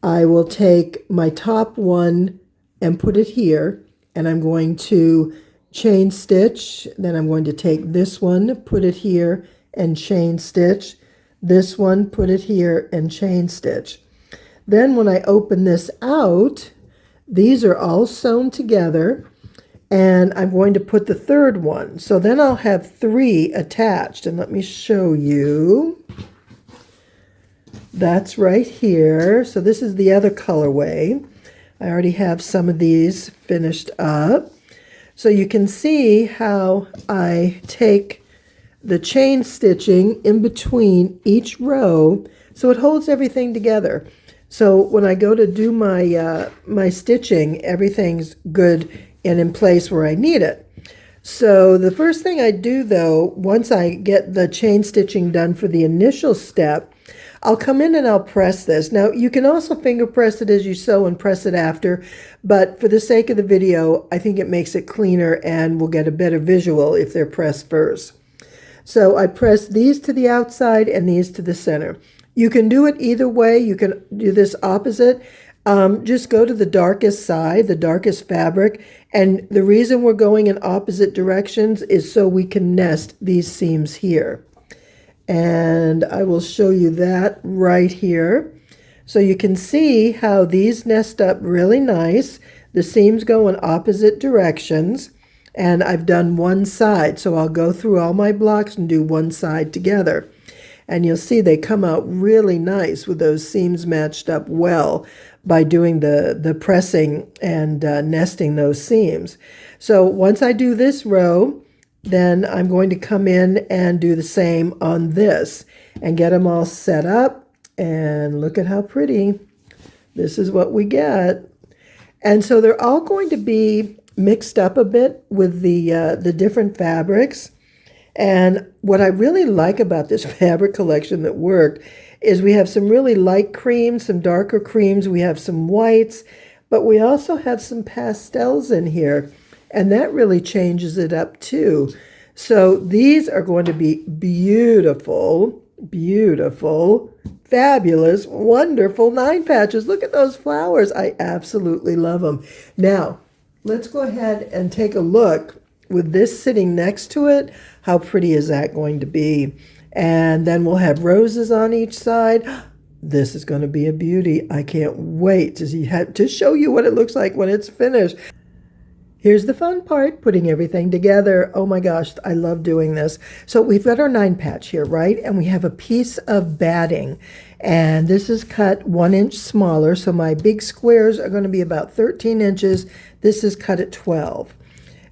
I will take my top one and put it here, and I'm going to chain stitch. Then I'm going to take this one, put it here, and chain stitch. This one, put it here, and chain stitch. Then when I open this out, these are all sewn together, and I'm going to put the third one. So then I'll have 3 attached, and let me show you. That's right here. So this is the other colorway. I already have some of these finished up. So you can see how I take the chain stitching in between each row so it holds everything together. So when I go to do my my stitching, everything's good and in place where I need it. So the first thing I do, though, once I get the chain stitching done for the initial step, I'll come in and I'll press this. Now, you can also finger press it as you sew and press it after, but for the sake of the video, I think it makes it cleaner and we'll get a better visual if they're pressed first. So I press these to the outside and these to the center. You can do it either way. You can do this opposite. Just go to the darkest side, the darkest fabric. And the reason we're going in opposite directions is so we can nest these seams here. And I will show you that right here. So you can see how these nest up really nice. The seams go in opposite directions. And I've done one side. So I'll go through all my blocks and do one side together. And you'll see they come out really nice with those seams matched up well by doing the pressing and nesting those seams. So once I do this row, then I'm going to come in and do the same on this and get them all set up. And look at how pretty. This is what we get. And so they're all going to be mixed up a bit with the different fabrics. And what I really like about this fabric collection that worked is we have some really light creams, some darker creams, we have some whites, but we also have some pastels in here, and that really changes it up too. So these are going to be beautiful, beautiful, fabulous, wonderful 9 patches. Look at those flowers. I absolutely love them. Now, let's go ahead and take a look with this sitting next to it. How pretty is that going to be? And then we'll have roses on each side. This is going to be a beauty. I can't wait to show you what it looks like when it's finished. Here's the fun part, putting everything together. Oh my gosh, I love doing this. So we've got our 9 patch here, right? And we have a piece of batting. And this is cut 1 inch smaller. So my big squares are going to be about 13 inches. This is cut at 12.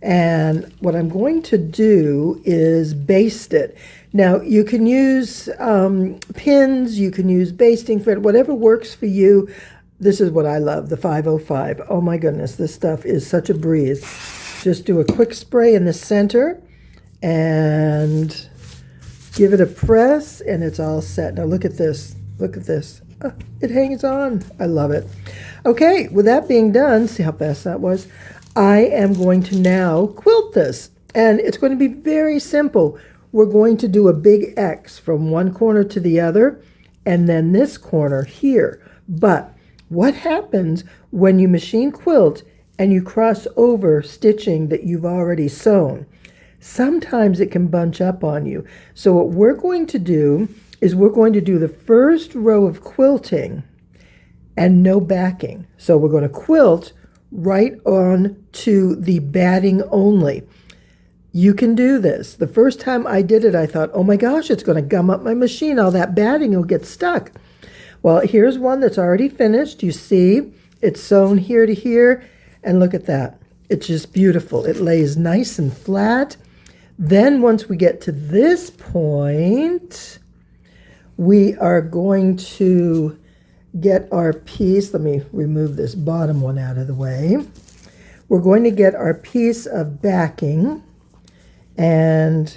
And what I'm going to do is baste it. Now, you can use pins, you can use basting thread, whatever works for you. This is what I love, the 505. Oh my goodness, this stuff is such a breeze. Just do a quick spray in the center and give it a press, and it's all set. Now look at this, look at this. Oh, it hangs on. I love it. Okay, with that being done, see how fast that was? I am going to now quilt this, and it's going to be very simple. We're going to do a big X from one corner to the other, and then this corner here. But what happens when you machine quilt and you cross over stitching that you've already sewn? Sometimes it can bunch up on you. So what we're going to do is we're going to do the first row of quilting and no backing. So we're going to quilt right on to the batting only. You can do this. The first time I did it, I thought, oh my gosh, it's going to gum up my machine. All that batting will get stuck. Well, here's one that's already finished. You see, it's sewn here to here, and look at that. It's just beautiful. It lays nice and flat. Then once we get to this point, we are going to get our piece. Let me remove this bottom one out of the way. We're going to get our piece of backing and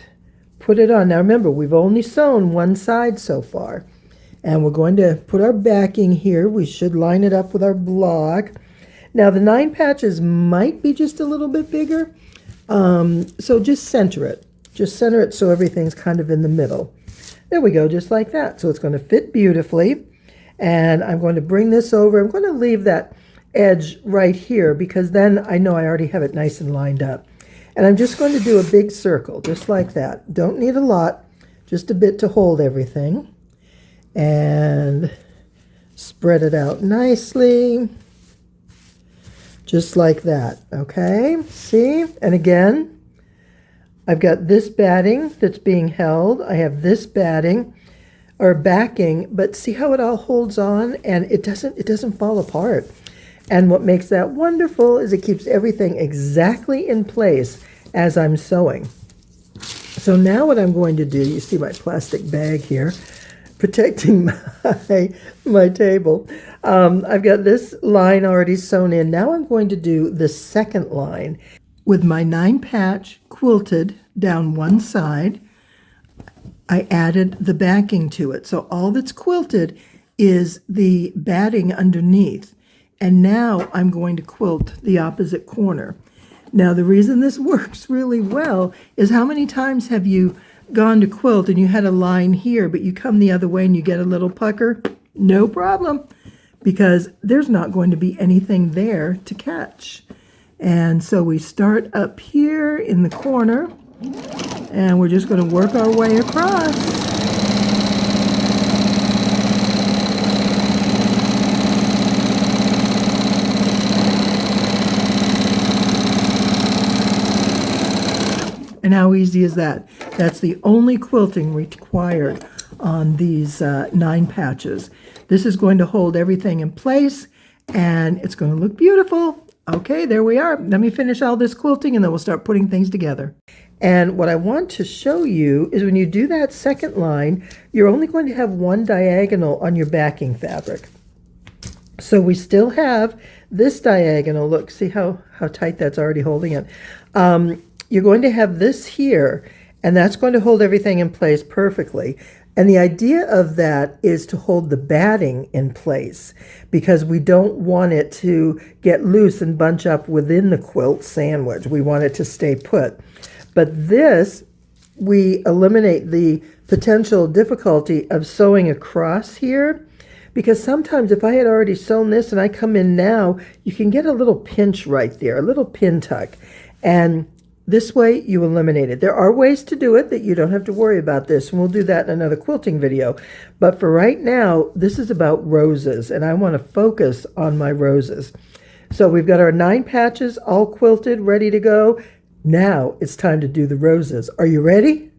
put it on. Now remember, we've only sewn one side so far. And we're going to put our backing here. We should line it up with our block. Now the 9 patches might be just a little bit bigger. So just center it. Just center it so everything's kind of in the middle. There we go, just like that. So it's going to fit beautifully. And I'm going to bring this over. I'm going to leave that edge right here because then I know I already have it nice and lined up. And I'm just going to do a big circle, just like that. Don't need a lot, just a bit to hold everything. And spread it out nicely, just like that, okay? See? And again, I've got this batting that's being held. I have this batting, or backing, but see how it all holds on and it doesn't fall apart. And what makes that wonderful is it keeps everything exactly in place as I'm sewing. So now what I'm going to do, you see my plastic bag here, protecting my table. I've got this line already sewn in. Now I'm going to do the second line with my 9 patch quilted down one side. I added the backing to it. So all that's quilted is the batting underneath. And now I'm going to quilt the opposite corner. Now the reason this works really well is how many times have you gone to quilt and you had a line here, but you come the other way and you get a little pucker? No problem, because there's not going to be anything there to catch. And so we start up here in the corner, and we're just going to work our way across. And how easy is that? That's the only quilting required on these 9 patches. This is going to hold everything in place, and it's going to look beautiful. Okay, there we are. Let me finish all this quilting, and then we'll start putting things together. And what I want to show you is when you do that second line, you're only going to have one diagonal on your backing fabric. So we still have this diagonal. Look, see how tight that's already holding it. You're going to have this here, and that's going to hold everything in place perfectly. And the idea of that is to hold the batting in place because we don't want it to get loose and bunch up within the quilt sandwich. We want it to stay put. But this, we eliminate the potential difficulty of sewing across here, because sometimes if I had already sewn this and I come in now, you can get a little pinch right there, a little pin tuck. And this way you eliminate it. There are ways to do it that you don't have to worry about this, and we'll do that in another quilting video. But for right now, this is about roses, and I want to focus on my roses. So we've got our 9 patches all quilted, ready to go. Now it's time to do the roses. Are you ready?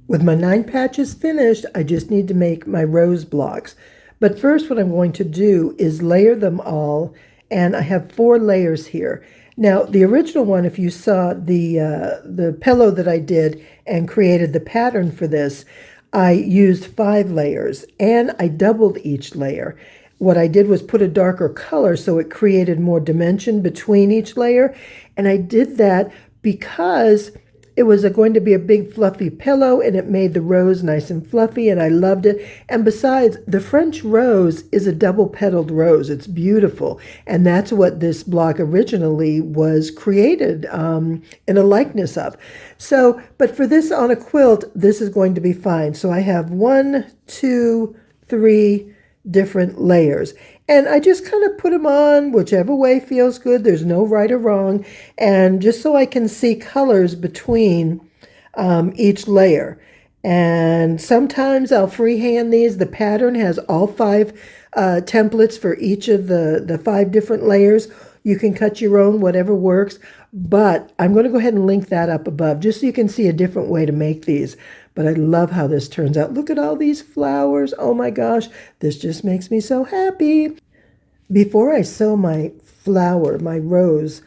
With my 9 patches finished, I just need to make my rose blocks. But first what I'm going to do is layer them all, and I have 4 layers here. Now, the original one, if you saw the pillow that I did and created the pattern for this, I used 5 layers, and I doubled each layer. What I did was put a darker color so it created more dimension between each layer, and I did that because it was going to be a big fluffy pillow, and it made the rose nice and fluffy, and I loved it. And besides, the French rose is a double-petaled rose. It's beautiful, and that's what this block originally was created in a likeness of. So, but for this on a quilt, this is going to be fine. So I have 1, 2, 3 different layers. And I just kind of put them on whichever way feels good. There's no right or wrong. And just so I can see colors between each layer. And sometimes I'll freehand these. The pattern has all 5 templates for each of the 5 different layers. You can cut your own, whatever works. But I'm going to go ahead and link that up above just so you can see a different way to make these. But I love how this turns out. Look at all these flowers. Oh my gosh, this just makes me so happy. Before I sew my flower, my rose,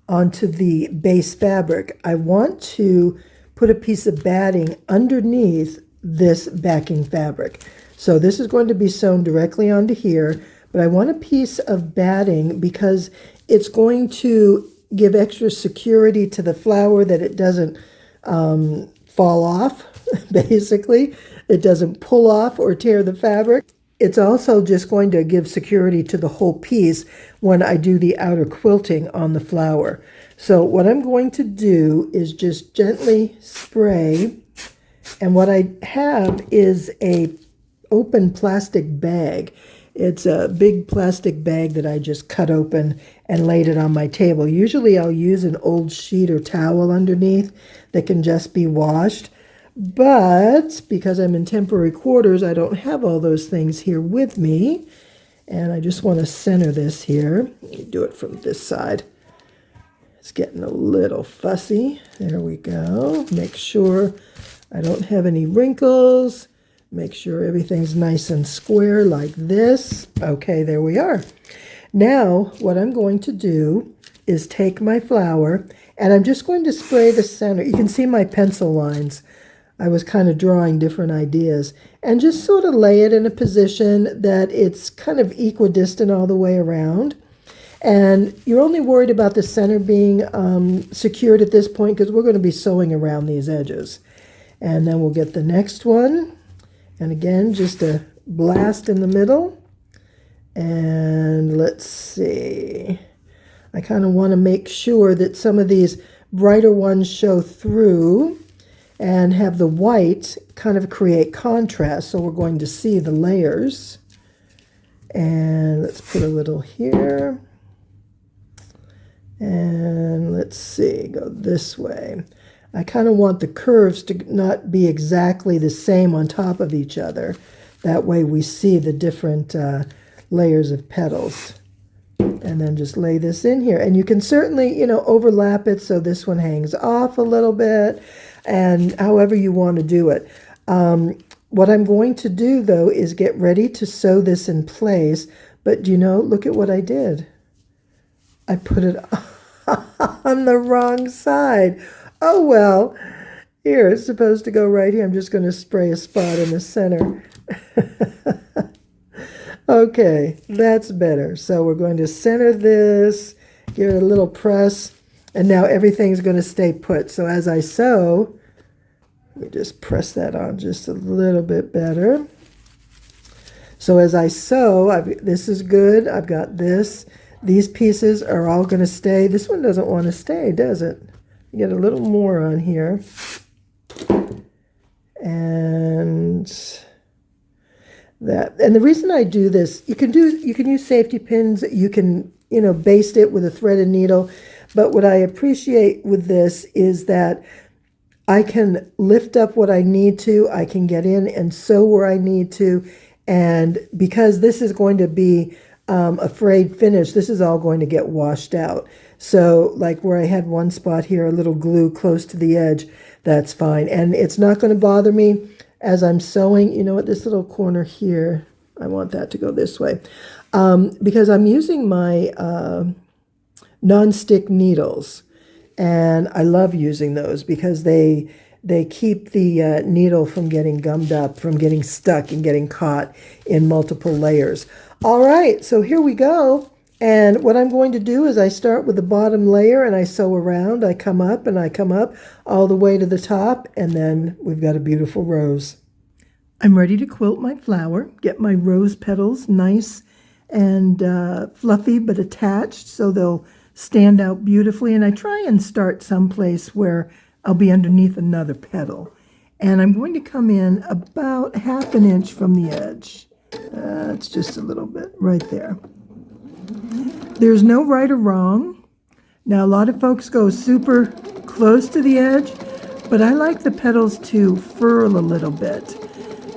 onto the base fabric, I want to put a piece of batting underneath this backing fabric. So this is going to be sewn directly onto here, but I want a piece of batting because it's going to give extra security to the flower that it doesn't fall off, basically. It doesn't pull off or tear the fabric. It's also just going to give security to the whole piece when I do the outer quilting on the flower. So what I'm going to do is just gently spray, and what I have is a open plastic bag, It's a big plastic bag that I just cut open and laid it on my table. Usually I'll use an old sheet or towel underneath that can just be washed. But because I'm in temporary quarters, I don't have all those things here with me. And I just want to center this here. Let me do it from this side. It's getting a little fussy. There we go. Make sure I don't have any wrinkles. Make sure everything's nice and square like this. Okay, there we are. Now, what I'm going to do is take my flour, and I'm just going to spray the center. You can see my pencil lines. I was kind of drawing different ideas. And just sort of lay it in a position that it's kind of equidistant all the way around. And you're only worried about the center being secured at this point because we're going to be sewing around these edges. And then we'll get the next one. And again, just a blast in the middle. And let's see. I kind of want to make sure that some of these brighter ones show through and have the white kind of create contrast. So we're going to see the layers. And let's put a little here. And let's see, go this way. I kind of want the curves to not be exactly the same on top of each other. That way we see the different layers of petals. And then just lay this in here. And you can certainly, overlap it so this one hangs off a little bit, and however you want to do it. What I'm going to do, though, is get ready to sew this in place. But, look at what I did. I put it on the wrong side. Oh, well, here, it's supposed to go right here. I'm just going to spray a spot in the center. Okay, that's better. So we're going to center this, give it a little press, and now everything's going to stay put. So as I sew, let me just press that on just a little bit better. So as I sew, this is good. I've got this. These pieces are all going to stay. This one doesn't want to stay, does it? You get a little more on here. And that. And the reason I do this, you can use safety pins. You can, baste it with a threaded needle. But what I appreciate with this is that I can lift up what I need to. I can get in and sew where I need to. And because this is going to be a frayed finish, this is all going to get washed out. So like where I had one spot here, a little glue close to the edge, that's fine. And it's not going to bother me as I'm sewing. You know what, this little corner here, I want that to go this way. Because I'm using my non-stick needles. And I love using those because they keep the needle from getting gummed up, from getting stuck and getting caught in multiple layers. All right, so here we go. And what I'm going to do is I start with the bottom layer and I sew around. I come up and I come up all the way to the top, and then we've got a beautiful rose. I'm ready to quilt my flower, get my rose petals nice and fluffy but attached so they'll stand out beautifully. And I try and start someplace where I'll be underneath another petal. And I'm going to come in about 1/2 inch from the edge. It's just a little bit right there. There's no right or wrong. Now, a lot of folks go super close to the edge, but I like the petals to furl a little bit.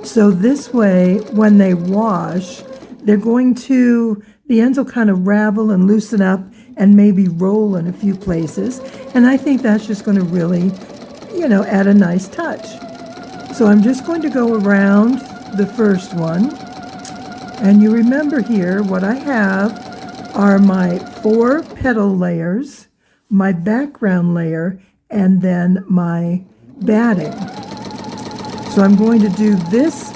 So this way, when they wash, they're going to, the ends will kind of ravel and loosen up and maybe roll in a few places. And I think that's just going to really, add a nice touch. So I'm just going to go around the first one. And you remember here, what I have are my 4 petal layers, my background layer, and then my batting. So I'm going to do this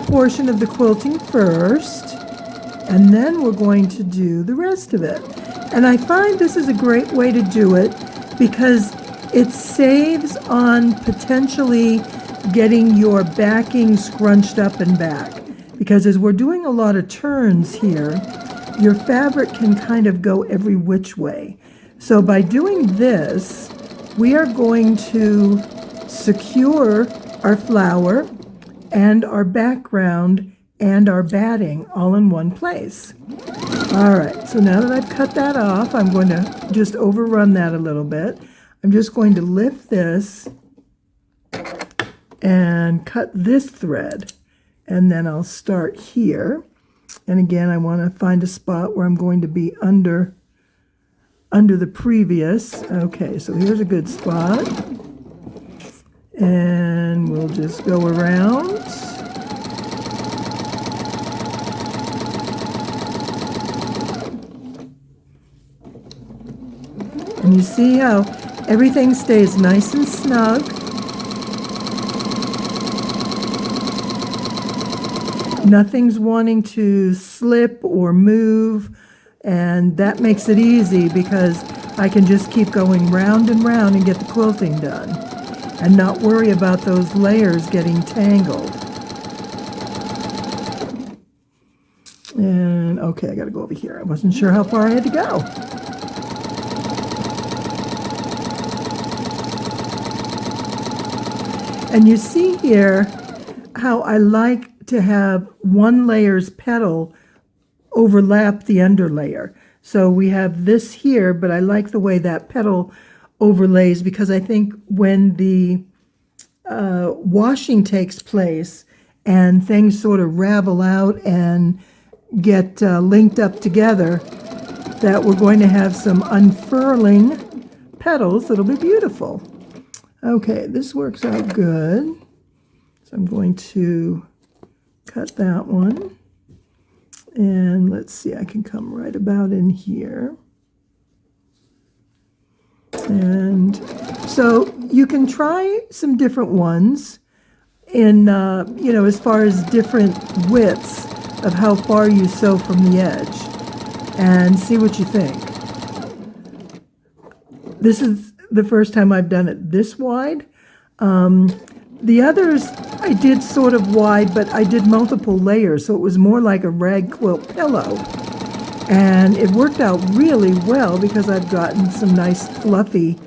portion of the quilting first, and then we're going to do the rest of it. And I find this is a great way to do it because it saves on potentially getting your backing scrunched up and back. Because as we're doing a lot of turns here, your fabric can kind of go every which way. So by doing this, we are going to secure our flower and our background and our batting all in one place. All right, so now that I've cut that off, I'm going to just overrun that a little bit. I'm just going to lift this and cut this thread, and then I'll start here. And again, I want to find a spot where I'm going to be under the previous. Okay, so here's a good spot. And we'll just go around. And you see how everything stays nice and snug. Nothing's wanting to slip or move, and that makes it easy because I can just keep going round and round and get the quilting done and not worry about those layers getting tangled. And okay, I gotta go over here. I wasn't sure how far I had to go. And you see here how I like to have one layer's petal overlap the underlayer. So we have this here, but I like the way that petal overlays because I think when the washing takes place and things sort of ravel out and get linked up together, that we're going to have some unfurling petals that'll be beautiful. Okay, this works out good. So I'm going to cut that one. And let's see, I can come right about in here. And so you can try some different ones in, you know, as far as different widths of how far you sew from the edge and see what you think. This is the first time I've done it this wide. The others I did sort of wide, but I did multiple layers, so it was more like a rag quilt pillow. And it worked out really well because I've gotten some nice fluffy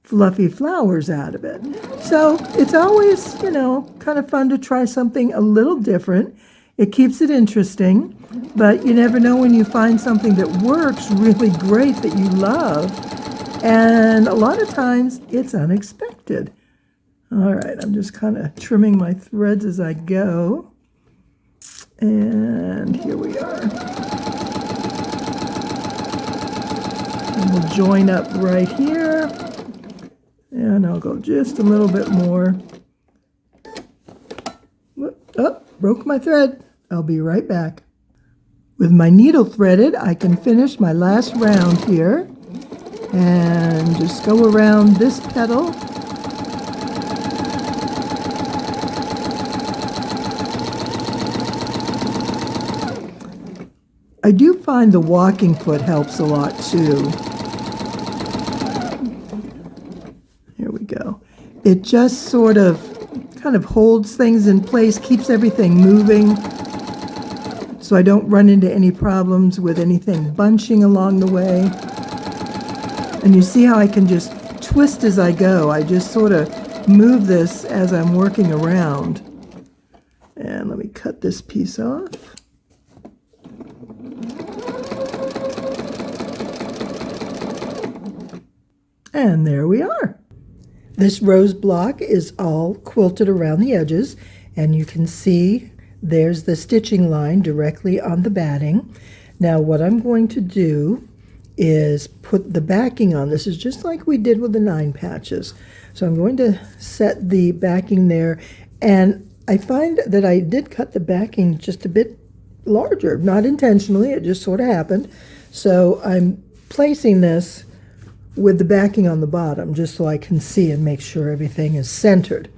flowers out of it. So it's always, you know, kind of fun to try something a little different. It keeps it interesting, but you never know when you find something that works really great that you love. And a lot of times it's unexpected. All right, I'm just kind of trimming my threads as I go. And here we are. And we'll join up right here. And I'll go just a little bit more. Oh, broke my thread. I'll be right back. With my needle threaded, I can finish my last round here. And just go around this petal. I do find the walking foot helps a lot too. Here we go. It just sort of kind of holds things in place, keeps everything moving, so I don't run into any problems with anything bunching along the way. And you see how I can just twist as I go. I just sort of move this as I'm working around. And let me cut this piece off. And there we are. This rose block is all quilted around the edges, and you can see there's the stitching line directly on the batting. Now what I'm going to do is put the backing on. This is just like we did with the 9 patches. So I'm going to set the backing there, and I find that I did cut the backing just a bit larger, not intentionally, it just sort of happened. So I'm placing this with the backing on the bottom just so I can see and make sure everything is centered.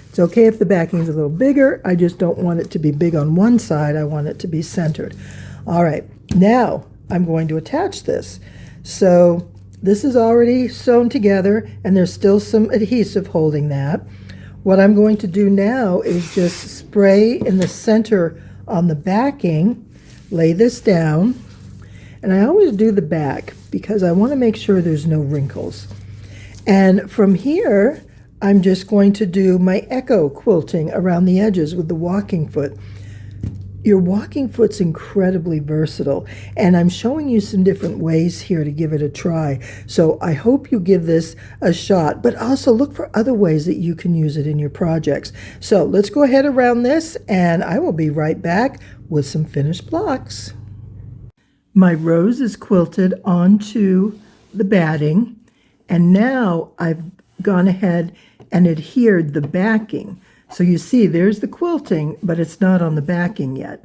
It's okay if the backing is a little bigger, I just don't want it to be big on one side, I want it to be centered. All right, now I'm going to attach this. So this is already sewn together and there's still some adhesive holding that. What I'm going to do now is just spray in the center on the backing, lay this down, and I always do the back because I want to make sure there's no wrinkles. And from here, I'm just going to do my echo quilting around the edges with the walking foot. Your walking foot's incredibly versatile, and I'm showing you some different ways here to give it a try. So I hope you give this a shot, but also look for other ways that you can use it in your projects. So let's go ahead around this, and I will be right back with some finished blocks. My rose is quilted onto the batting, and now I've gone ahead and adhered the backing. So you see, there's the quilting, but it's not on the backing yet.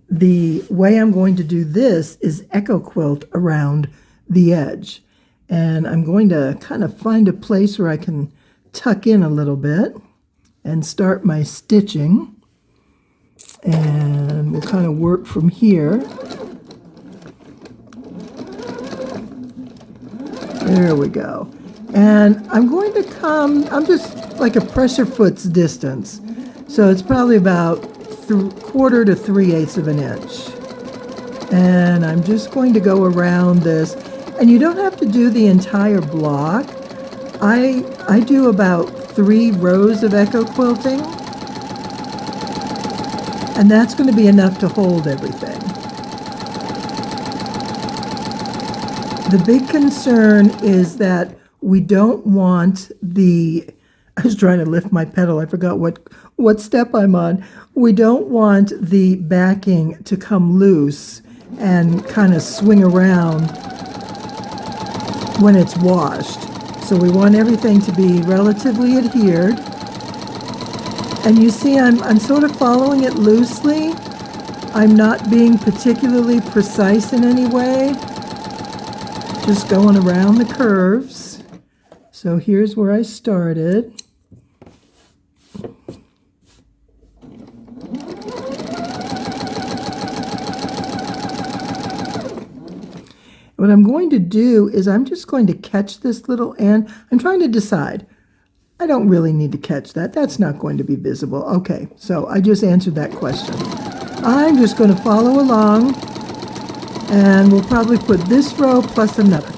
The way I'm going to do this is echo quilt around the edge. And I'm going to kind of find a place where I can tuck in a little bit and start my stitching. And we'll kind of work from here. There we go. And I'm going to come, I'm just like a pressure foot's distance. So it's probably about 1/4 to 3/8 of an inch. And I'm just going to go around this. And you don't have to do the entire block. I do about 3 rows of echo quilting. And that's going to be enough to hold everything. The big concern is that we don't want I was trying to lift my pedal. I forgot what step I'm on. We don't want the backing to come loose and kind of swing around when it's washed. So we want everything to be relatively adhered. And you see, I'm sort of following it loosely. I'm not being particularly precise in any way. Just going around the curves. So here's where I started. What I'm going to do is I'm just going to catch this little end. I'm trying to decide. I don't really need to catch that. That's not going to be visible. Okay, so I just answered that question. I'm just going to follow along, and we'll probably put this row plus another.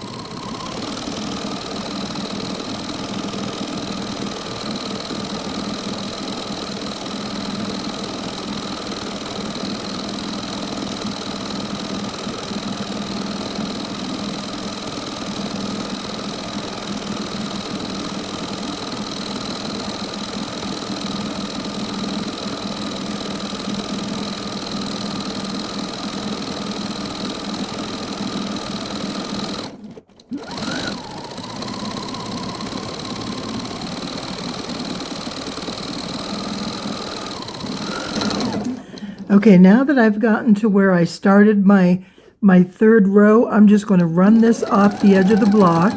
Okay, now that I've gotten to where I started my 3rd row, I'm just going to run this off the edge of the block.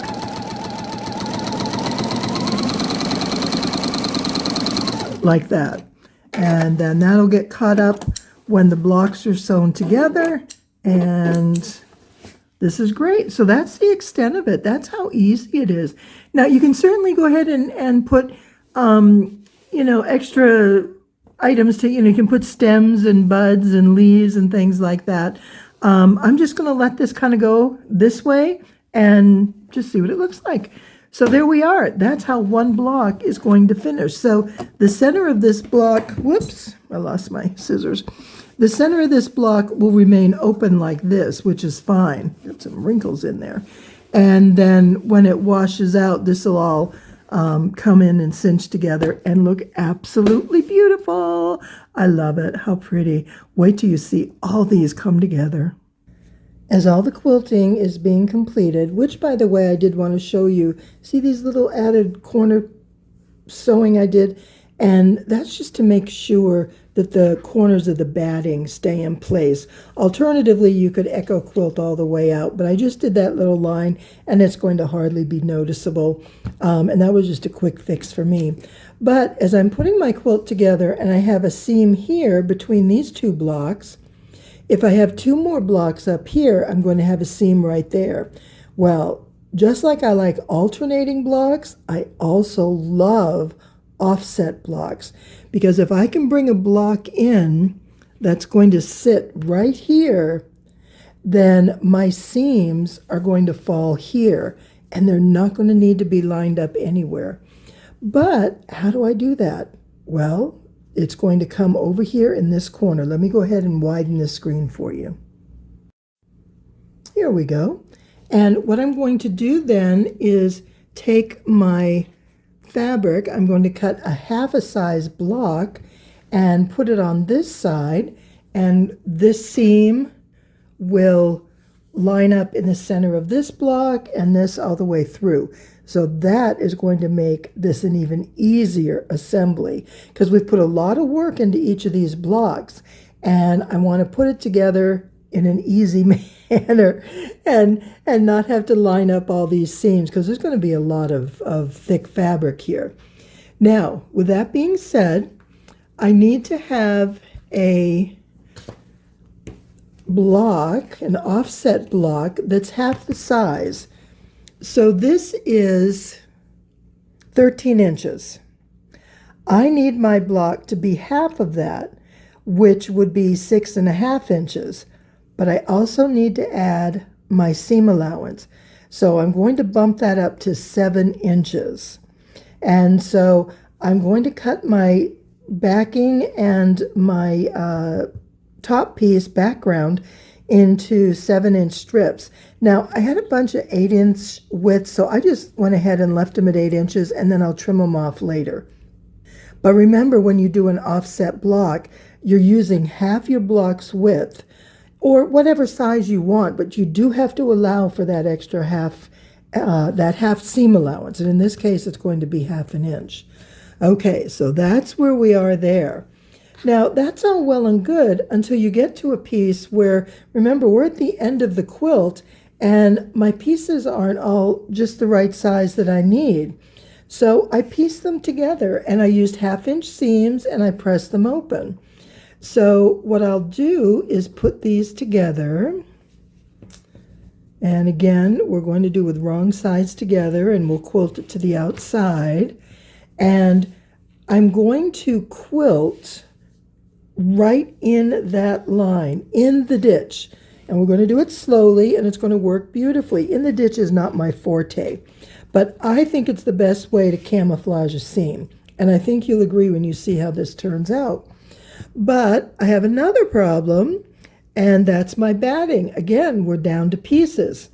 Like that. And then that'll get caught up when the blocks are sewn together. And this is great. So that's the extent of it. That's how easy it is. Now, you can certainly go ahead and put, extra items to, you can put stems and buds and leaves and things like that. I'm just going to let this kind of go this way and just see what it looks like. So there we are. That's how one block is going to finish. So the center of this block, whoops, I lost my scissors. The center of this block will remain open like this, which is fine. Got some wrinkles in there. And then when it washes out, this will all come in and cinch together and look absolutely beautiful. I love it. How pretty. Wait till you see all these come together. As all the quilting is being completed, which, by the way, I did want to show you. See these little added corner sewing I did? And that's just to make sure that the corners of the batting stay in place. Alternatively, you could echo quilt all the way out, but I just did that little line, and it's going to hardly be noticeable. And that was just a quick fix for me. But as I'm putting my quilt together, and I have a seam here between these 2 blocks, if I have 2 more blocks up here, I'm going to have a seam right there. Well, just like I like alternating blocks, I also love offset blocks, because if I can bring a block in that's going to sit right here, then my seams are going to fall here, and they're not going to need to be lined up anywhere. But how do I do that? Well, it's going to come over here in this corner. Let me go ahead and widen this screen for you. Here we go. And what I'm going to do then is take my fabric, I'm going to cut a half a size block and put it on this side, and this seam will line up in the center of this block and this all the way through. So that is going to make this an even easier assembly, because we've put a lot of work into each of these blocks, and I want to put it together in an easy manner and not have to line up all these seams, because there's going to be a lot of thick fabric here. Now, with that being said, I need to have a block, an offset block that's half the size. So this is 13 inches. I need my block to be half of that, which would be 6.5 inches. But I also need to add my seam allowance. So I'm going to bump that up to 7 inches. And so I'm going to cut my backing and my top piece background into 7-inch strips. Now, I had a bunch of 8-inch widths, so I just went ahead and left them at 8 inches, and then I'll trim them off later. But remember, when you do an offset block, you're using half your block's width, or whatever size you want, but you do have to allow for that extra half, that half seam allowance. And in this case, it's going to be 1/2 inch. Okay, so that's where we are there. Now, that's all well and good until you get to a piece where, remember, we're at the end of the quilt, and my pieces aren't all just the right size that I need. So I pieced them together, and I used 1/2 inch seams, and I pressed them open. So what I'll do is put these together. And again, we're going to do with wrong sides together, and we'll quilt it to the outside. And I'm going to quilt right in that line, in the ditch. And we're going to do it slowly, and it's going to work beautifully. In the ditch is not my forte, but I think it's the best way to camouflage a seam. And I think you'll agree when you see how this turns out. But I have another problem, and that's my batting. Again, we're down to pieces.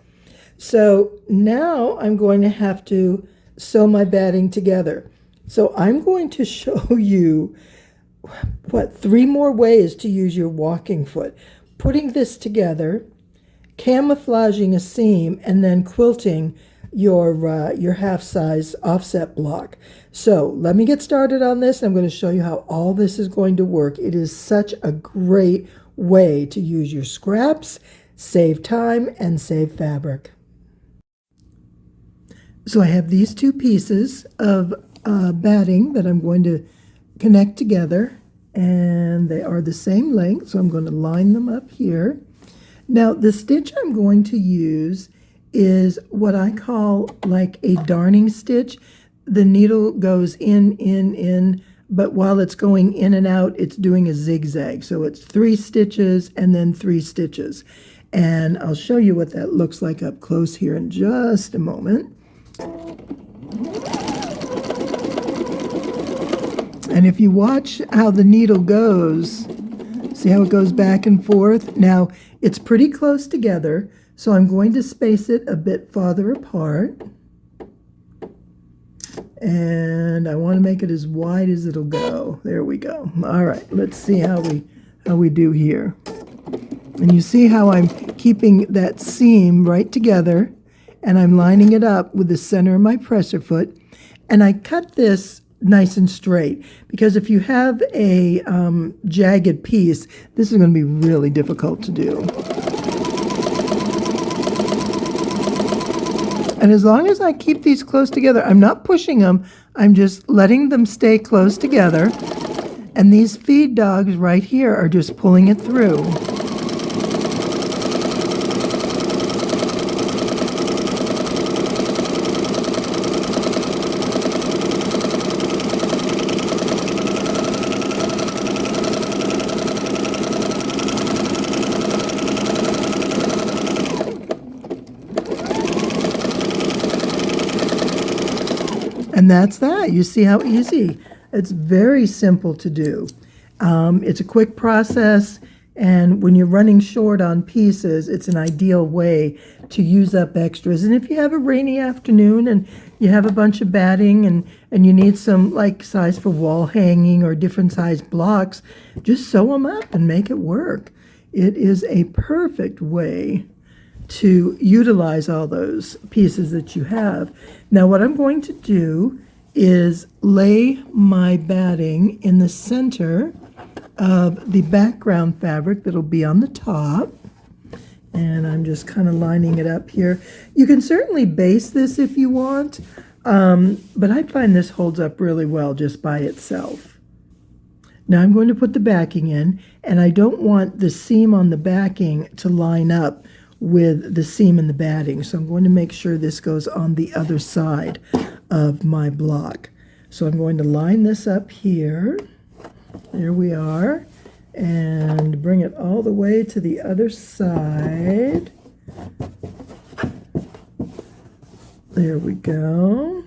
So now I'm going to have to sew my batting together. So I'm going to show you, 3 more ways to use your walking foot. Putting this together, camouflaging a seam, and then quilting your half-size offset block. So let me get started on this. I'm going to show you how all this is going to work. It is such a great way to use your scraps, save time, and save fabric. So I have these 2 pieces of batting that I'm going to connect together, and they are the same length, so I'm going to line them up here. Now, the stitch I'm going to use is what I call like a darning stitch. The needle goes in, but while it's going in and out, it's doing a zigzag. So it's 3 stitches and then 3 stitches. And I'll show you what that looks like up close here in just a moment. And if you watch how the needle goes, see how it goes back and forth? Now, it's pretty close together, so I'm going to space it a bit farther apart. And I want to make it as wide as it'll go. There we go. All right, let's see how we do here. And you see how I'm keeping that seam right together, and I'm lining it up with the center of my presser foot. And I cut this nice and straight, because if you have a jagged piece, this is going to be really difficult to do. And as long as I keep these close together, I'm not pushing them, I'm just letting them stay close together. And these feed dogs right here are just pulling it through. And that's that. You see how easy It's very simple to do. It's a quick process, and when you're running short on pieces, it's an ideal way to use up extras. And if you have a rainy afternoon and you have a bunch of batting and you need some like size for wall hanging or different size blocks, just sew them up and make it work. It is a perfect way to utilize all those pieces that you have. Now what I'm going to do is lay my batting in the center of the background fabric that'll be on the top. And I'm just kind of lining it up here. You can certainly base this if you want, but I find this holds up really well just by itself. Now I'm going to put the backing in, and I don't want the seam on the backing to line up with the seam in the batting. So I'm going to make sure this goes on the other side of my block. So I'm going to line this up here. There we are. And bring it all the way to the other side. There we go.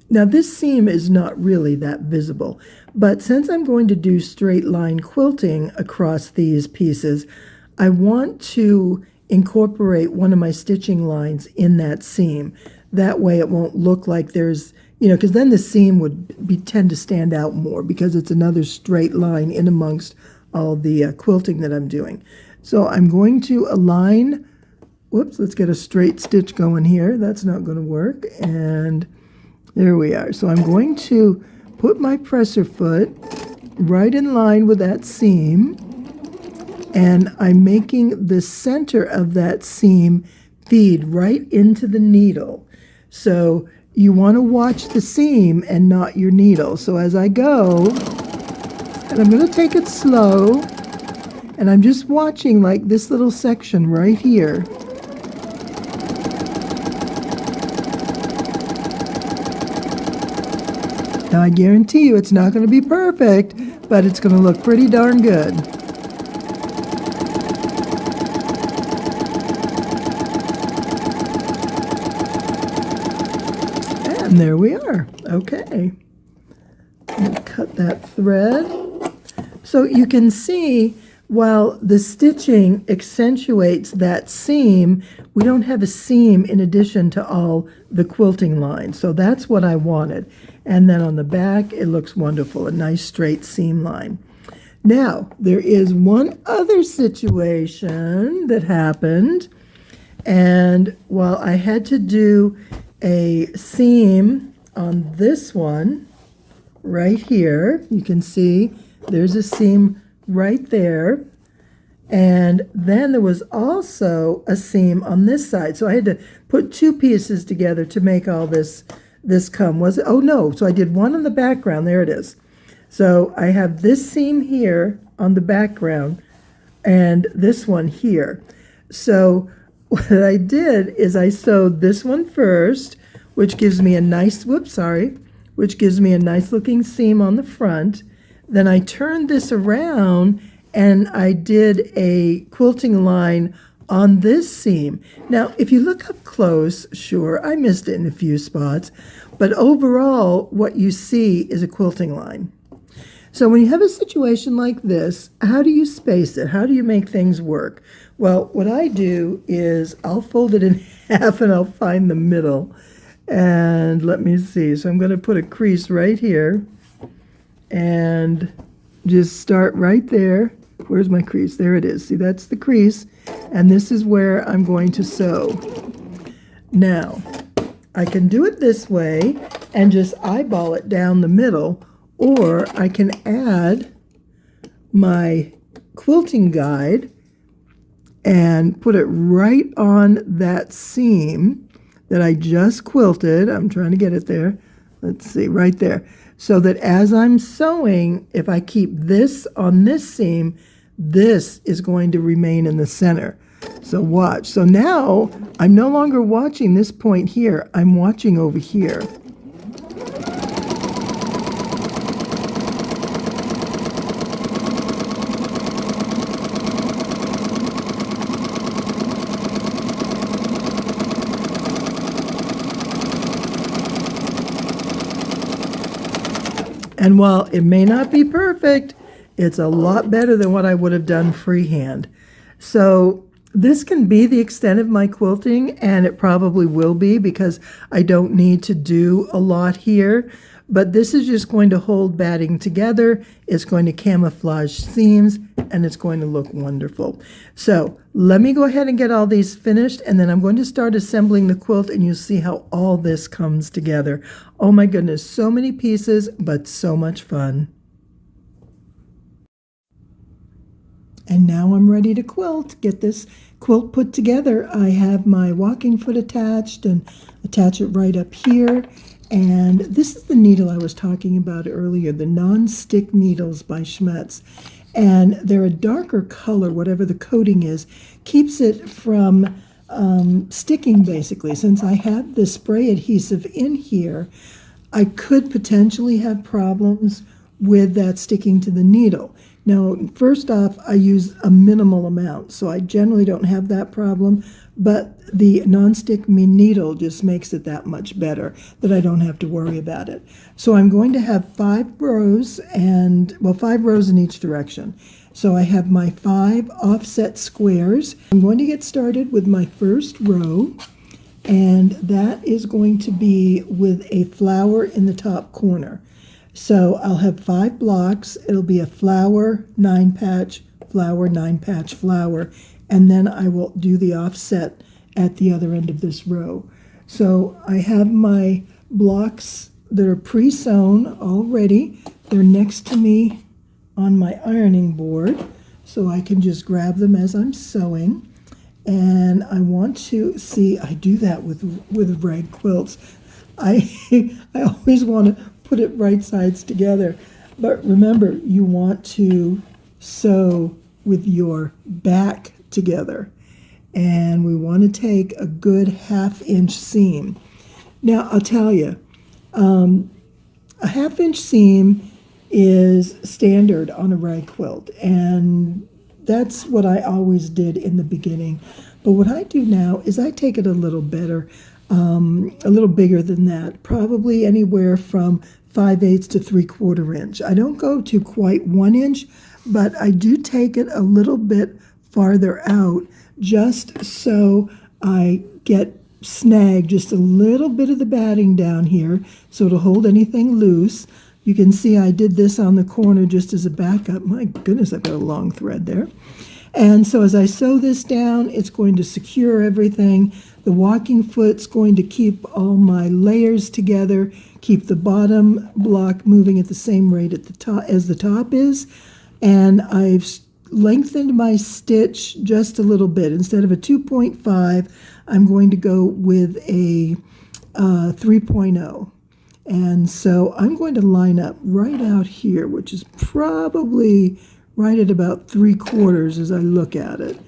Now this seam is not really that visible, but since I'm going to do straight line quilting across these pieces, I want to incorporate one of my stitching lines in that seam. That way it won't look like there's, because then the seam would tend to stand out more because it's another straight line in amongst all the quilting that I'm doing. So I'm going to align, whoops, let's get a straight stitch going here. That's not going to work. And there we are. So I'm going to put my presser foot right in line with that seam, and I'm making the center of that seam feed right into the needle. So you want to watch the seam and not your needle. So as I go, and I'm going to take it slow, and I'm just watching like this little section right here. Now I guarantee you it's not going to be perfect, but it's going to look pretty darn good. And there we are. Okay. Cut that thread. So you can see while the stitching accentuates that seam, we don't have a seam in addition to all the quilting lines. So that's what I wanted. And then on the back, it looks wonderful, a nice straight seam line. Now, there is one other situation that happened. And while I had to do a seam on this one right here, you can see there's a seam right there, and then there was also a seam on this side. So I had to put two pieces together to make all this come. Was it? Oh no, so I did one on the background. There it is. So I have this seam here on the background and this one here. So what I did is I sewed this one first, which gives me a nice, which gives me a nice looking seam on the front. Then I turned this around and I did a quilting line on this seam. Now, if you look up close, sure, I missed it in a few spots, but overall, what you see is a quilting line. So when you have a situation like this, how do you space it? How do you make things work? Well, what I do is I'll fold it in half and I'll find the middle. And let me see. So I'm going to put a crease right here and just start right there. Where's my crease? There it is. See, that's the crease. And this is where I'm going to sew. Now, I can do it this way and just eyeball it down the middle, or I can add my quilting guide and put it right on that seam that I just quilted. I'm trying to get it there. Let's see, right there. So that as I'm sewing, if I keep this on this seam, this is going to remain in the center. So watch. So now I'm no longer watching this point here. I'm watching over here. And while it may not be perfect, it's a lot better than what I would have done freehand. So this can be the extent of my quilting, and it probably will be because I don't need to do a lot here. But this is just going to hold batting together. It's going to camouflage seams, and it's going to look wonderful. So let me go ahead and get all these finished, and then I'm going to start assembling the quilt, and you'll see how all this comes together. Oh my goodness, so many pieces, but so much fun. And now I'm ready to quilt, get this quilt put together. I have my walking foot attached and attach it right up here. And this is the needle I was talking about earlier, the non-stick needles by Schmetz. And they're a darker color, whatever the coating is, keeps it from sticking basically. Since I have the spray adhesive in here, I could potentially have problems with that sticking to the needle. Now, first off, I use a minimal amount, so I generally don't have that problem, but the nonstick needle just makes it that much better that I don't have to worry about it. So I'm going to have 5 rows, and, well, 5 rows in each direction. So I have my 5 offset squares. I'm going to get started with my first row, and that is going to be with a flower in the top corner. So I'll have 5 blocks. It'll be a flower, 9-patch, flower, 9-patch, flower, and then I will do the offset at the other end of this row. So I have my blocks that are pre-sewn already. They're next to me on my ironing board, so I can just grab them as I'm sewing. And I want to see, I do that with rag quilts. I always want to put it right sides together. But remember, you want to sew with your back together. And we want to take a good 1/2-inch seam. Now, I'll tell you, a 1/2-inch seam is standard on a rag quilt. And that's what I always did in the beginning. But what I do now is I take it a little better, a little bigger than that, probably anywhere from 5/8 to 3/4 inch. I don't go to quite 1 inch, but I do take it a little bit farther out just so I get snagged just a little bit of the batting down here so it'll hold anything loose. You can see I did this on the corner just as a backup. My goodness, I've got a long thread there. And so as I sew this down, it's going to secure everything. The walking foot's going to keep all my layers together, keep the bottom block moving at the same rate at the top as the top is. And I've lengthened my stitch just a little bit. Instead of a 2.5, I'm going to go with a 3.0. And so I'm going to line up right out here, which is probably right at about 3/4 as I look at it.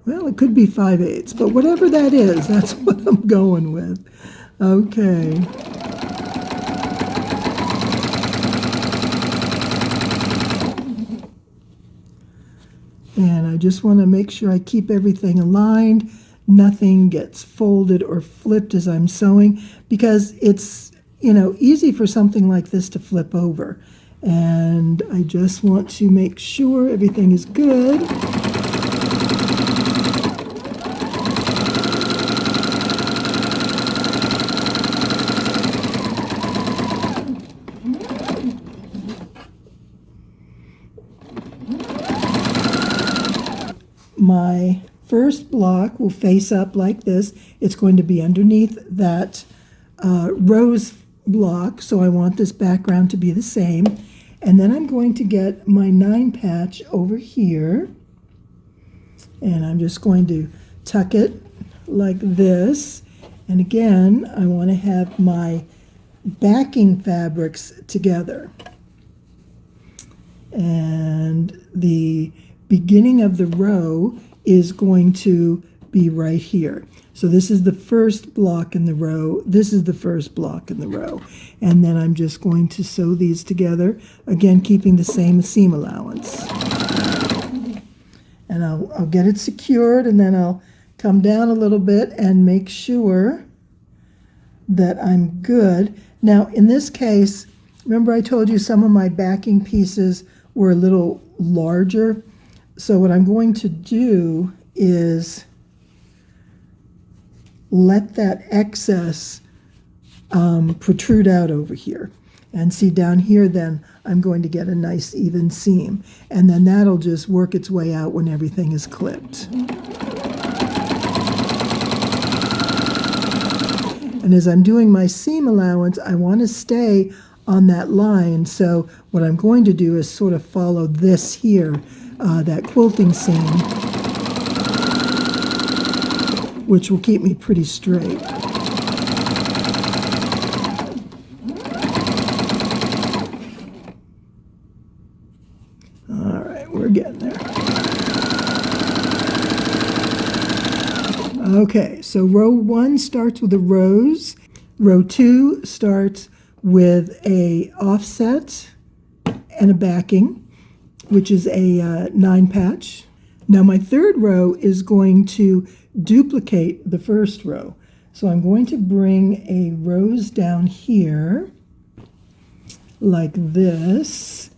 Well, it could be 5/8, but whatever that is, that's what I'm going with. Okay. And I just want to make sure I keep everything aligned. Nothing gets folded or flipped as I'm sewing, because it's, you know, easy for something like this to flip over. And I just want to make sure everything is good. My first block will face up like this. It's going to be underneath that rose block, so I want this background to be the same. And then I'm going to get my 9-patch over here, and I'm just going to tuck it like this. And again, I want to have my backing fabrics together. And the beginning of the row is going to be right here. So this is the first block in the row. This is the first block in the row. And then I'm just going to sew these together, again, keeping the same seam allowance. And I'll get it secured, and then I'll come down a little bit and make sure that I'm good. Now, in this case, Remember I told you some of my backing pieces were a little larger? So what I'm going to do is let that excess protrude out over here. And see down here then I'm going to get a nice even seam. And then that'll just work its way out when everything is clipped. And as I'm doing my seam allowance, I want to stay on that line. So what I'm going to do is sort of follow this here, that quilting seam, which will keep me pretty straight. All right, we're getting there. Okay, so row 1 starts with a rose. Row 2 starts with a offset and a backing, which is a 9 patch. Now my third row is going to duplicate the first row. So I'm going to bring a rose down here like this,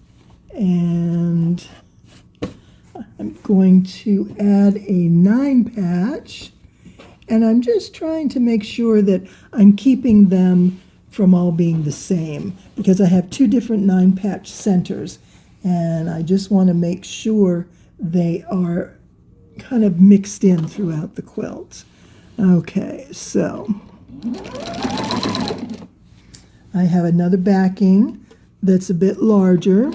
and I'm going to add a 9 patch, and I'm just trying to make sure that I'm keeping them from all being the same, because I have 2 different 9 patch centers, and I just want to make sure they are kind of mixed in throughout the quilt. Okay, so I have another backing that's a bit larger.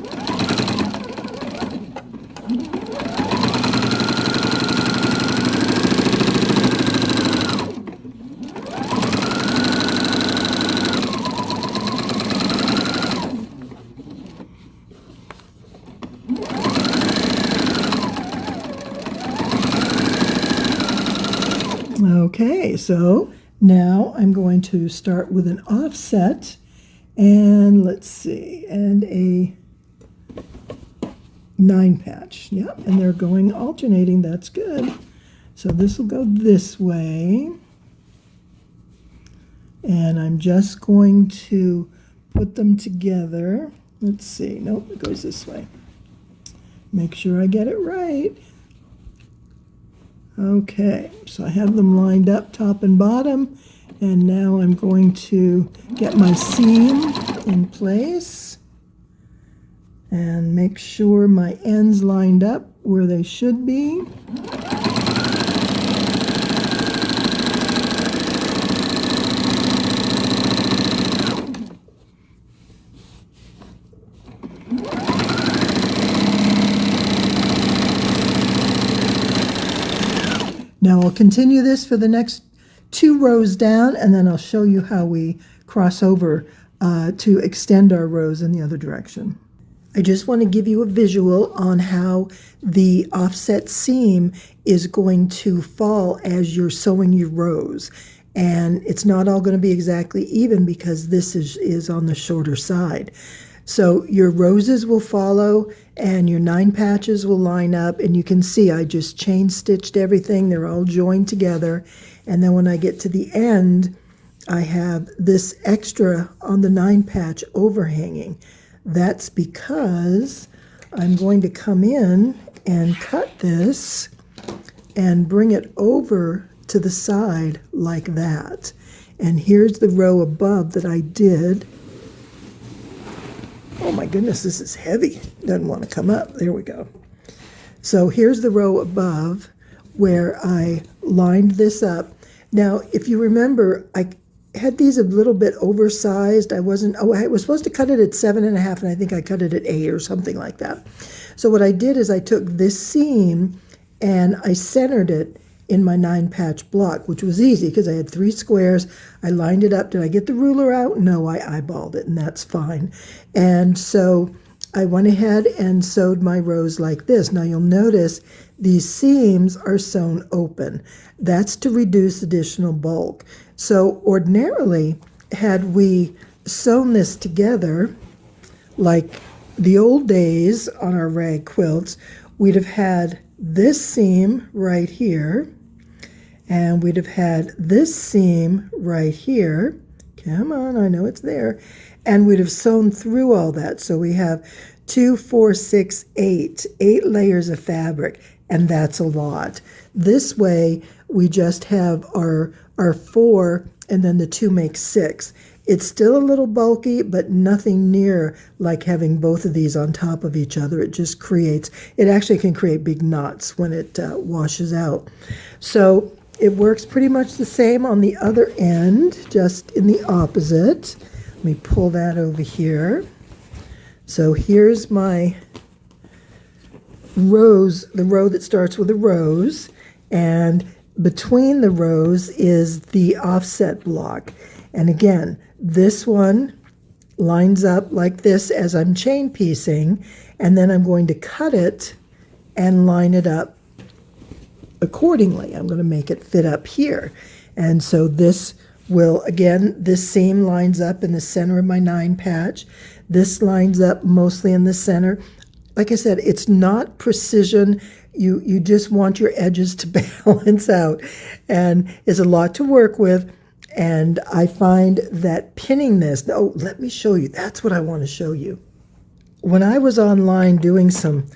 Okay, so now I'm going to start with an offset, and let's see, and a 9 patch. Yep, and they're going alternating. That's good. So this will go this way, and I'm just going to put them together. Let's see. Nope, it goes this way. Make sure I get it right. Okay, so I have them lined up top and bottom, and now I'm going to get my seam in place and make sure my ends lined up where they should be. Now I'll continue this for the next 2 rows down, and then I'll show you how we cross over to extend our rows in the other direction. I just want to give you a visual on how the offset seam is going to fall as you're sewing your rows. And it's not all going to be exactly even because this is on the shorter side. So your roses will follow and your 9 patches will line up, and you can see I just chain stitched everything. They're all joined together. And then when I get to the end, I have this extra on the 9 patch overhanging. That's because I'm going to come in and cut this and bring it over to the side like that. And here's the row above that I did. Oh my goodness, this is heavy. Doesn't want to come up. There we go. So here's the row above where I lined this up. Now, if you remember, I had these a little bit oversized. I was supposed to cut it at 7.5, and I think I cut it at 8 or something like that. So what I did is I took this seam and I centered it in my 9 patch block, which was easy because I had 3 squares. I lined it up. Did I get the ruler out? No, I eyeballed it, and that's fine. And so I went ahead and sewed my rows like this. Now you'll notice these seams are sewn open. That's to reduce additional bulk. So ordinarily, had we sewn this together like the old days on our rag quilts, we'd have had this seam right here, and we'd have had this seam right here. Come on, I know it's there. And we'd have sewn through all that. So we have 2, 4, 6, 8, 8 layers of fabric, and that's a lot. This way, we just have our 4, and then the 2 makes 6. It's still a little bulky, but nothing near like having both of these on top of each other. It just creates, it actually can create big knots when it washes out. So it works pretty much the same on the other end, just in the opposite. Let me pull that over here. So here's my rose, the row that starts with a rose, and between the rows is the offset block. And again, this one lines up like this as I'm chain piecing, and then I'm going to cut it and line it up accordingly. I'm going to make it fit up here. And so this will, again, this seam lines up in the center of my 9 patch. This lines up mostly in the center. Like I said, it's not precision. You just want your edges to balance out. And it's a lot to work with. And I find that pinning this, oh, let me show you. That's what I want to show you. When I was online doing some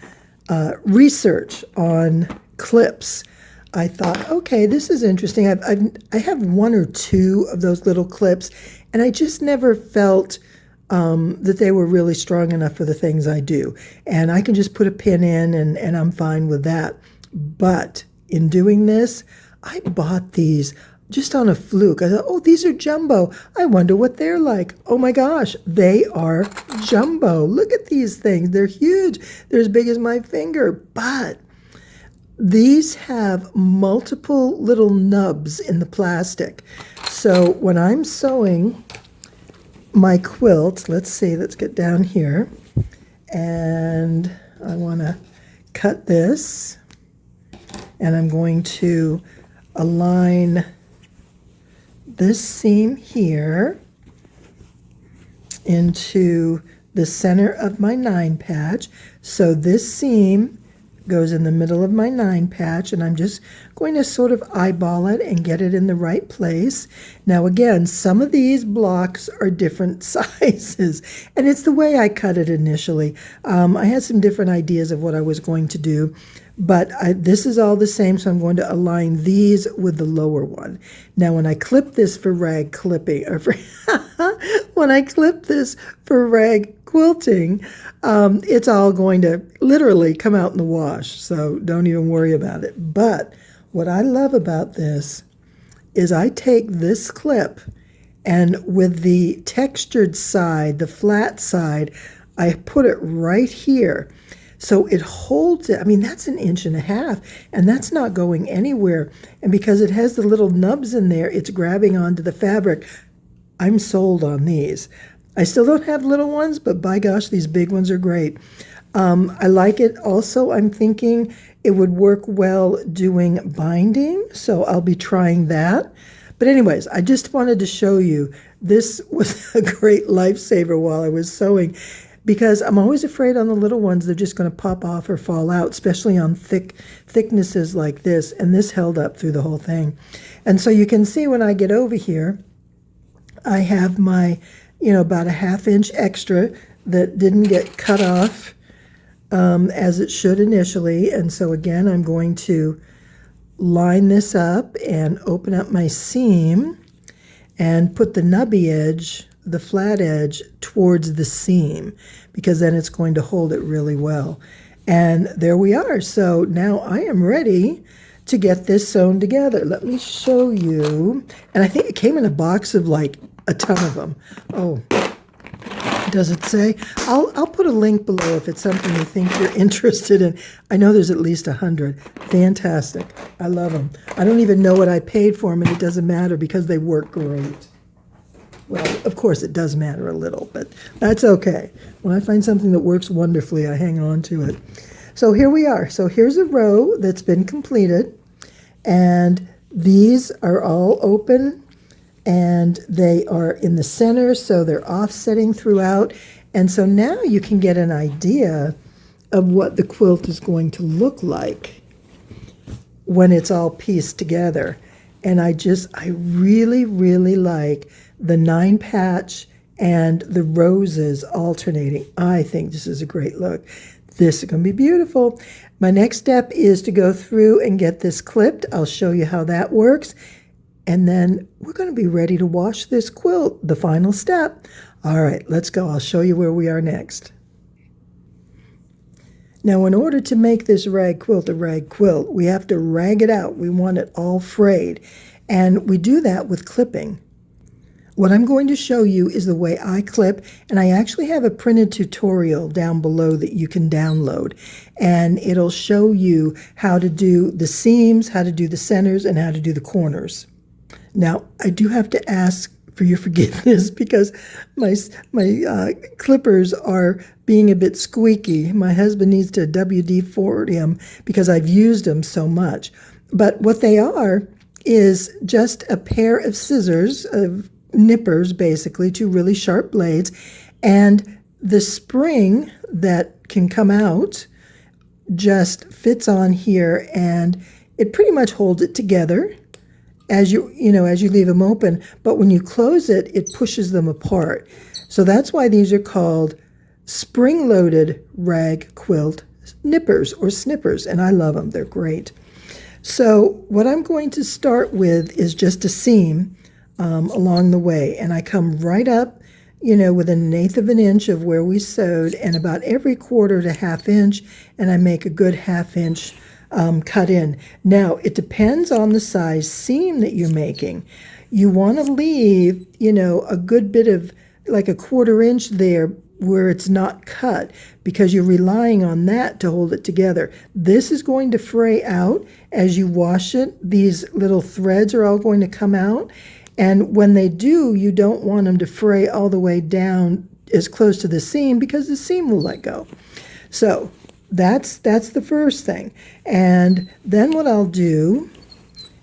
research on clips, I thought, okay, this is interesting. I have 1 or 2 of those little clips, and I just never felt that they were really strong enough for the things I do. And I can just put a pin in, and I'm fine with that. But in doing this, I bought these just on a fluke. I thought, oh, these are jumbo. I wonder what they're like. Oh my gosh, they are jumbo. Look at these things. They're huge. They're as big as my finger. But these have multiple little nubs in the plastic. So when I'm sewing my quilt, let's see, let's get down here. And I want to cut this. And I'm going to align this seam here into the center of my 9 patch. So this seam goes in the middle of my 9 patch, and I'm just going to sort of eyeball it and get it in the right place. Now again, some of these blocks are different sizes, and it's the way I cut it initially. I had some different ideas of what I was going to do, but this is all the same, so I'm going to align these with the lower one. Now when I clip this for rag clipping, or for when I clip this for rag quilting, it's all going to literally come out in the wash, so don't even worry about it. But what I love about this is I take this clip, and with the textured side, the flat side, I put it right here. So it holds it. I mean, that's 1.5 inches, and that's not going anywhere. And because it has the little nubs in there, it's grabbing onto the fabric. I'm sold on these. I still don't have little ones, but by gosh, these big ones are great. I like it. Also, I'm thinking it would work well doing binding, so I'll be trying that. But anyways, I just wanted to show you, this was a great lifesaver while I was sewing, because I'm always afraid on the little ones they're just going to pop off or fall out, especially on thicknesses like this, and this held up through the whole thing. And so you can see when I get over here, I have my, about 1/2 inch extra that didn't get cut off as it should initially. And so again, I'm going to line this up and open up my seam and put the nubby edge, the flat edge, towards the seam, because then it's going to hold it really well. And there we are. So now I am ready to get this sewn together. Let me show you. And I think it came in a box of like a ton of them. Oh, does it say? I'll put a link below if it's something you think you're interested in. I know there's at least 100. Fantastic. I love them. I don't even know what I paid for them, and it doesn't matter because they work great. Well, of course it does matter a little, but that's okay. When I find something that works wonderfully, I hang on to it. So here we are. So here's a row that's been completed, and these are all open, and they are in the center, so they're offsetting throughout. And so now you can get an idea of what the quilt is going to look like when it's all pieced together. And I really, really like the 9-patch and the roses alternating. I think this is a great look. This is going to be beautiful. My next step is to go through and get this clipped. I'll show you how that works. And then we're going to be ready to wash this quilt, the final step. All right, let's go. I'll show you where we are next. Now, in order to make this rag quilt a rag quilt, we have to rag it out. We want it all frayed. And we do that with clipping. What I'm going to show you is the way I clip, and I actually have a printed tutorial down below that you can download, and it'll show you how to do the seams, how to do the centers, and how to do the corners. Now, I do have to ask for your forgiveness because my clippers are being a bit squeaky. My husband needs to WD-40 them because I've used them so much. But what they are is just a pair of scissors, of nippers, basically, two really sharp blades, and the spring that can come out just fits on here, and it pretty much holds it together as you leave them open. But when you close it, it pushes them apart. So that's why these are called spring-loaded rag quilt nippers or snippers, and I love them. They're great. So what I'm going to start with is just a seam along the way, and I come right up, within 1/8 of an inch of where we sewed, and about every 1/4 to 1/2 inch, and I make a good 1/2 inch cut in. Now, it depends on the size seam that you're making. You want to leave, a good bit of like a 1/4 inch there where it's not cut, because you're relying on that to hold it together. This is going to fray out as you wash it. These little threads are all going to come out. And when they do, you don't want them to fray all the way down as close to the seam, because the seam will let go. So that's the first thing. And then what I'll do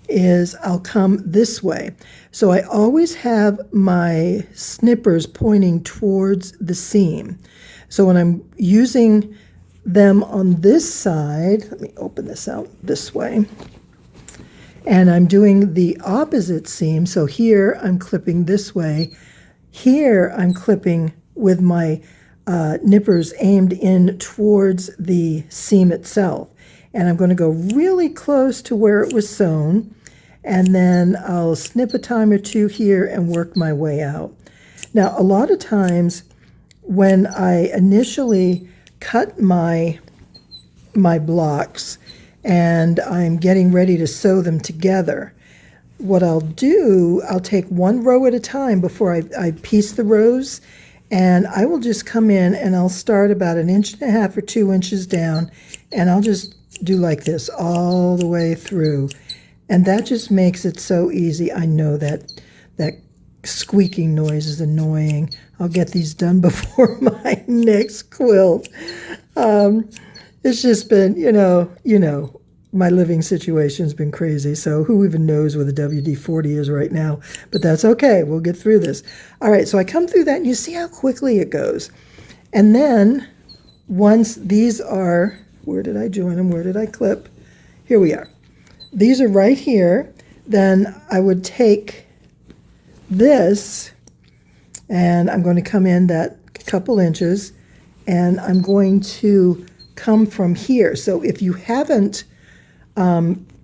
is I'll come this way. So I always have my snippers pointing towards the seam. So when I'm using them on this side, let me open this out this way, and I'm doing the opposite seam. So here I'm clipping this way. Here I'm clipping with my nippers aimed in towards the seam itself. And I'm going to go really close to where it was sewn. And then I'll snip a time or two here and work my way out. Now, a lot of times when I initially cut my blocks, and I'm getting ready to sew them together, what I'll do, I'll take one row at a time before I piece the rows, and I will just come in and I'll start about 1.5 inches or 2 inches down, and I'll just do like this all the way through. And that just makes it so easy. I know that squeaking noise is annoying. I'll get these done before my next quilt. It's just been, my living situation's been crazy, so who even knows where the WD-40 is right now? But that's okay. We'll get through this. All right, so I come through that, and you see how quickly it goes. And then once these are, where did I join them? Where did I clip? Here we are. These are right here. Then I would take this, and I'm going to come in that couple inches, and I'm going to come from here. So if you haven't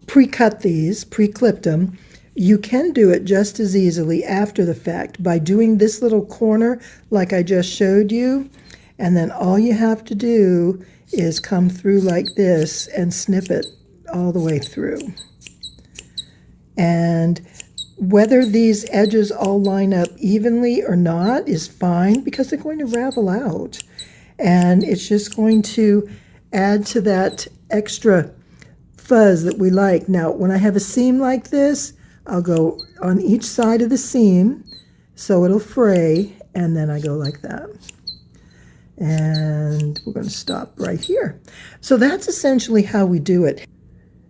pre-cut these, pre-clipped them, you can do it just as easily after the fact by doing this little corner like I just showed you, and then all you have to do is come through like this and snip it all the way through. And whether these edges all line up evenly or not is fine, because they're going to ravel out, and it's just going to add to that extra fuzz that we like. Now, when I have a seam like this, I'll go on each side of the seam so it'll fray, and then I go like that. And we're going to stop right here. So that's essentially how we do it.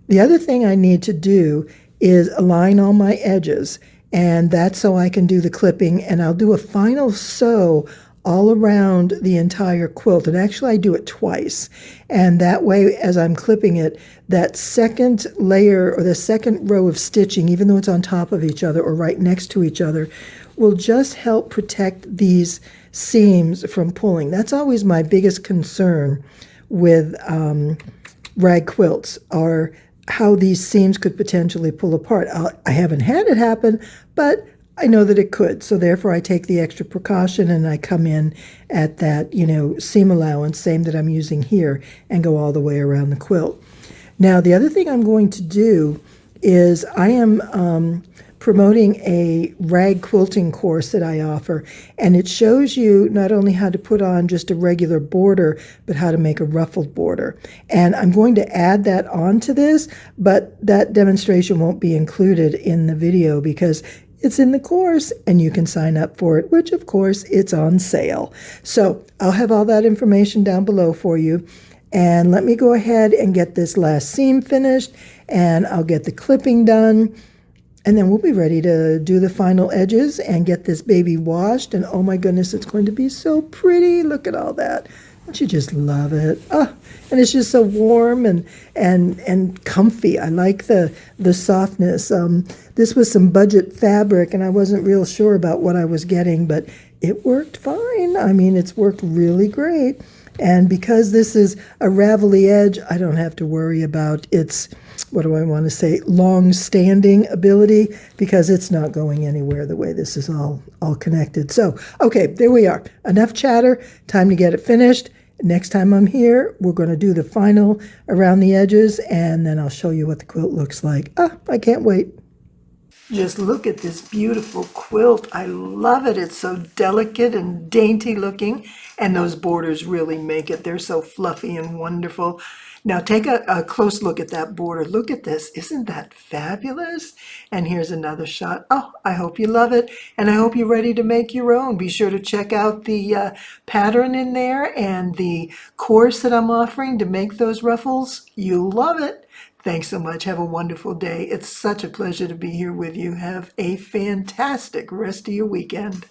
The other thing I need to do is align all my edges, and that's so I can do the clipping, and I'll do a final sew all around the entire quilt. And actually I do it twice. And that way, as I'm clipping it, that second layer or the second row of stitching, even though it's on top of each other or right next to each other, will just help protect these seams from pulling. That's always my biggest concern with rag quilts, are how these seams could potentially pull apart. I haven't had it happen, but I know that it could. So therefore I take the extra precaution and I come in at that, seam allowance, same that I'm using here, and go all the way around the quilt. Now, the other thing I'm going to do is I am promoting a rag quilting course that I offer, and it shows you not only how to put on just a regular border, but how to make a ruffled border. And I'm going to add that onto this, but that demonstration won't be included in the video because it's in the course and you can sign up for it, which of course it's on sale. So I'll have all that information down below for you. And let me go ahead and get this last seam finished, and I'll get the clipping done. And then we'll be ready to do the final edges and get this baby washed. And oh my goodness, it's going to be so pretty. Look at all that. Don't you just love it? Oh, and it's just so warm and comfy. I like the softness. This was some budget fabric, and I wasn't real sure about what I was getting, but it worked fine. I mean, it's worked really great. And because this is a ravelly edge, I don't have to worry about its, what do I want to say, long-standing ability, because it's not going anywhere the way this is all connected. So, okay, there we are. Enough chatter. Time to get it finished. Next time I'm here, we're going to do the final around the edges, and then I'll show you what the quilt looks like. I can't wait. Just look at this beautiful quilt. I love it. It's so delicate and dainty looking, and those borders really make it. They're so fluffy and wonderful. Now take a close look at that border. Look at this. Isn't that fabulous? And here's another shot. Oh, I hope you love it, and I hope you're ready to make your own. Be sure to check out the pattern in there and the course that I'm offering to make those ruffles. You'll love it. Thanks so much. Have a wonderful day. It's such a pleasure to be here with you. Have a fantastic rest of your weekend.